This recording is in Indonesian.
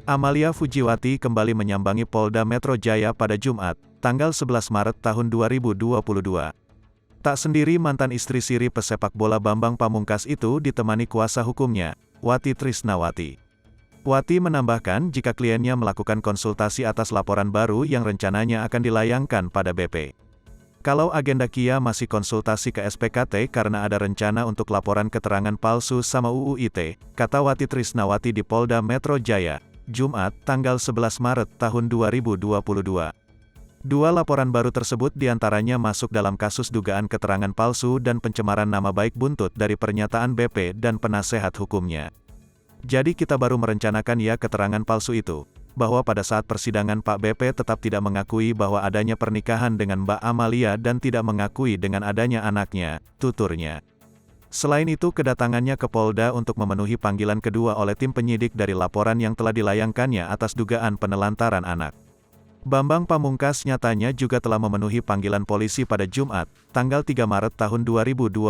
Amalia Fujiwati kembali menyambangi Polda Metro Jaya pada Jumat, tanggal 11 Maret tahun 2022. Tak sendiri mantan istri siri pesepak bola Bambang Pamungkas itu ditemani kuasa hukumnya, Wati Trisnawati. Wati menambahkan jika kliennya melakukan konsultasi atas laporan baru yang rencananya akan dilayangkan pada BP. Kalau agenda Kia masih konsultasi ke SPKT karena ada rencana untuk laporan keterangan palsu sama UU ITE, kata Wati Trisnawati di Polda Metro Jaya, Jumat, tanggal 11 Maret tahun 2022. Dua laporan baru tersebut diantaranya masuk dalam kasus dugaan keterangan palsu dan pencemaran nama baik buntut dari pernyataan BP dan penasehat hukumnya. Jadi kita baru merencanakan ya keterangan palsu itu, bahwa pada saat persidangan Pak BP tetap tidak mengakui bahwa adanya pernikahan dengan Mbak Amalia dan tidak mengakui dengan adanya anaknya, tuturnya. Selain itu kedatangannya ke Polda untuk memenuhi panggilan kedua oleh tim penyidik dari laporan yang telah dilayangkannya atas dugaan penelantaran anak. Bambang Pamungkas nyatanya juga telah memenuhi panggilan polisi pada Jumat, tanggal 3 Maret tahun 2022.